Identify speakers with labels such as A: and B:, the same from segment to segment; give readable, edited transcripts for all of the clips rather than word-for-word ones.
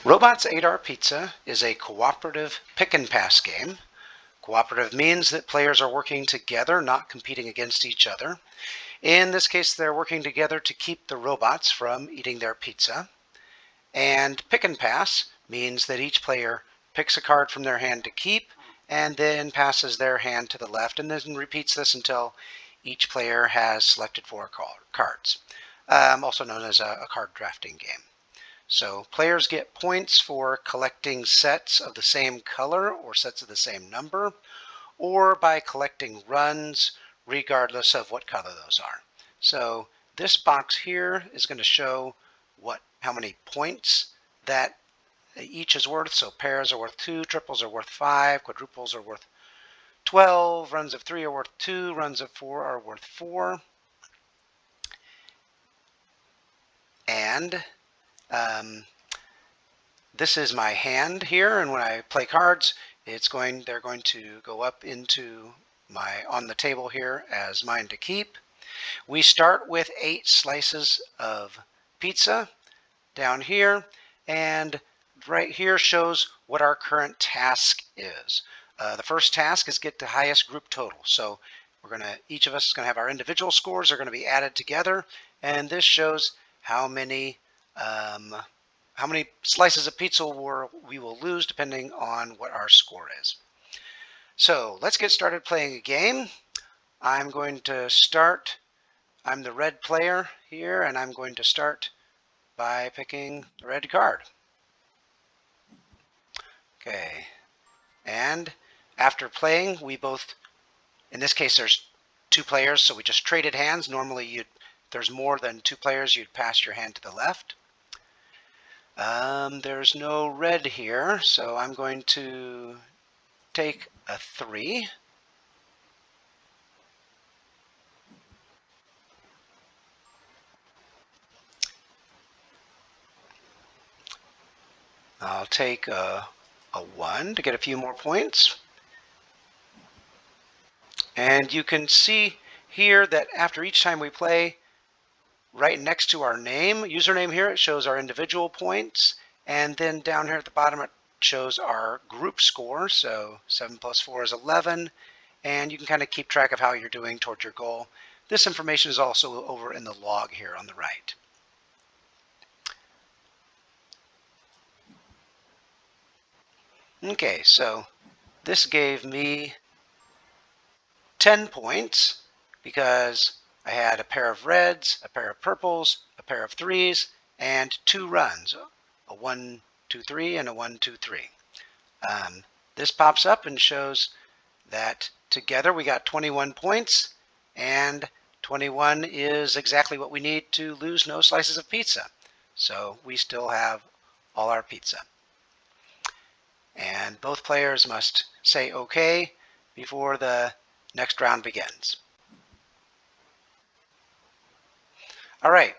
A: Robots Ate Our Pizza is a cooperative pick and pass game. Cooperative means that players are working together, not competing against each other. In this case, they're working together to keep the robots from eating their pizza. And pick and pass means that each player picks a card from their hand to keep and then passes their hand to the left and then repeats this until each player has selected 4 cards, also known as a card drafting game. So players get points for collecting sets of the same color or sets of the same number, or by collecting runs regardless of what color those are. So this box here is going to show how many points that each is worth. So pairs are worth 2, triples are worth 5, quadruples are worth 12, runs of 3 are worth 2, runs of 4 are worth 4. And this is my hand here, and when I play cards, they're going to go up into on the table here as mine to keep. We start with 8 slices of pizza down here, and right here shows what our current task is. The first task is get the highest group total. So each of us is going to have our individual scores are going to be added together, and this shows how many slices of pizza we will lose depending on what our score is. So let's get started playing a game. I'm going to start. I'm the red player here, and I'm going to start by picking the red card. Okay, and after playing, in this case there's 2 players, so we just traded hands. Normally if there's more than 2 players, you'd pass your hand to the left. There's no red here, so I'm going to take a 3. I'll take a 1 to get a few more points. And you can see here that after each time we play, right next to our username here, it shows our individual points. And then down here at the bottom, it shows our group score. So 7 plus 4 is 11. And you can kind of keep track of how you're doing towards your goal. This information is also over in the log here on the right. Okay, so this gave me 10 points because I had a pair of reds, a pair of purples, a pair of 3s, and 2 runs, a 1, 2, 3, and a 1, 2, 3. This pops up and shows that together we got 21 points, and 21 is exactly what we need to lose no slices of pizza. So we still have all our pizza. And both players must say okay before the next round begins. All right,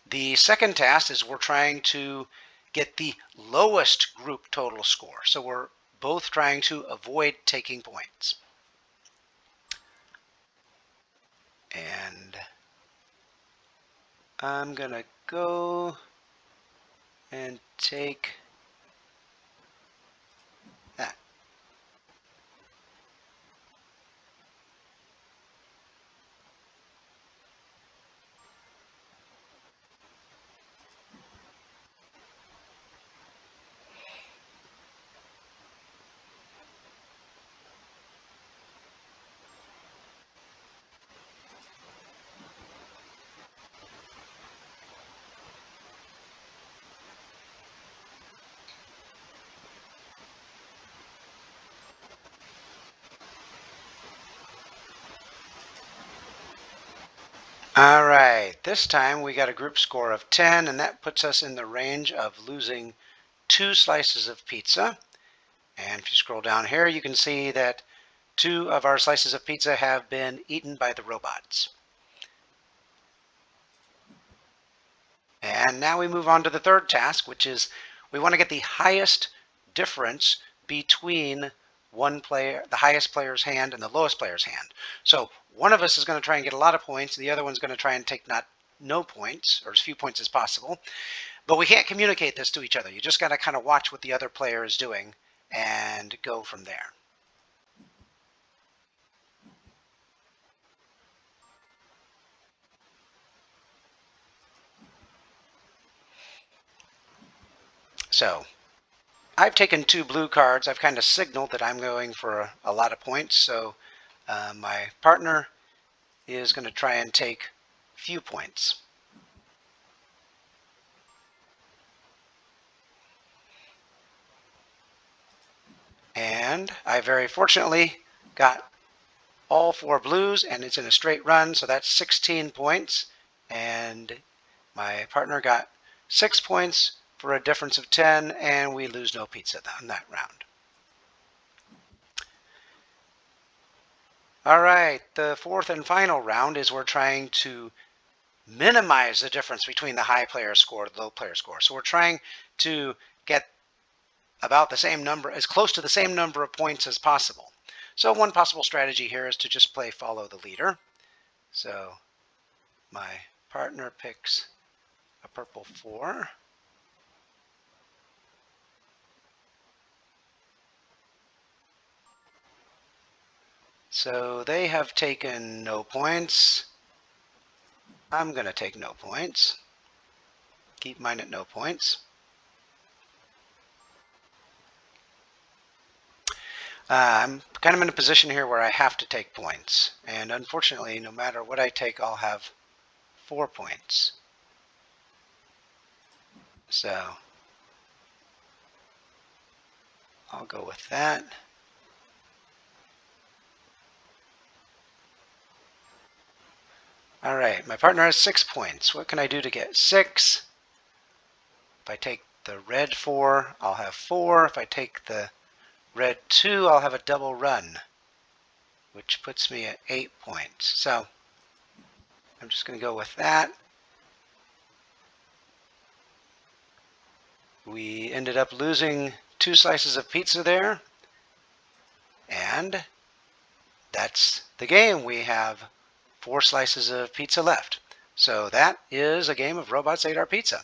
A: the second task is we're trying to get the lowest group total score. So we're both trying to avoid taking points. And I'm going to go and take that. All right, this time we got a group score of 10, and that puts us in the range of losing 2 slices of pizza. And if you scroll down here, you can see that 2 of our slices of pizza have been eaten by the robots. And now we move on to the third task, which is we want to get the highest difference between the highest player's hand and the lowest player's hand. So one of us is going to try and get a lot of points. The other one's going to try and take not no points, or as few points as possible. But we can't communicate this to each other. You just got to kind of watch what the other player is doing and go from there. So I've taken 2 blue cards. I've kind of signaled that I'm going for a lot of points. So my partner is going to try and take few points. And I very fortunately got all 4 blues, and it's in a straight run, so that's 16 points. And my partner got 6 points for a difference of 10, and we lose no pizza on that round. All right, the fourth and final round is we're trying to minimize the difference between the high player score and the low player score. So we're trying to get about the same number, as close to the same number of points as possible. So one possible strategy here is to just play follow the leader. So my partner picks a purple 4. So they have taken no points. I'm going to take no points. Keep mine at no points. I'm kind of in a position here where I have to take points. And unfortunately, no matter what I take, I'll have 4 points. So I'll go with that. All right, my partner has 6 points. What can I do to get 6? If I take the red 4, I'll have 4. If I take the red 2, I'll have a double run, which puts me at 8 points. So I'm just going to go with that. We ended up losing 2 slices of pizza there. And that's the game. We have 4 slices of pizza left. So that is a game of Robots Ate Our Pizza.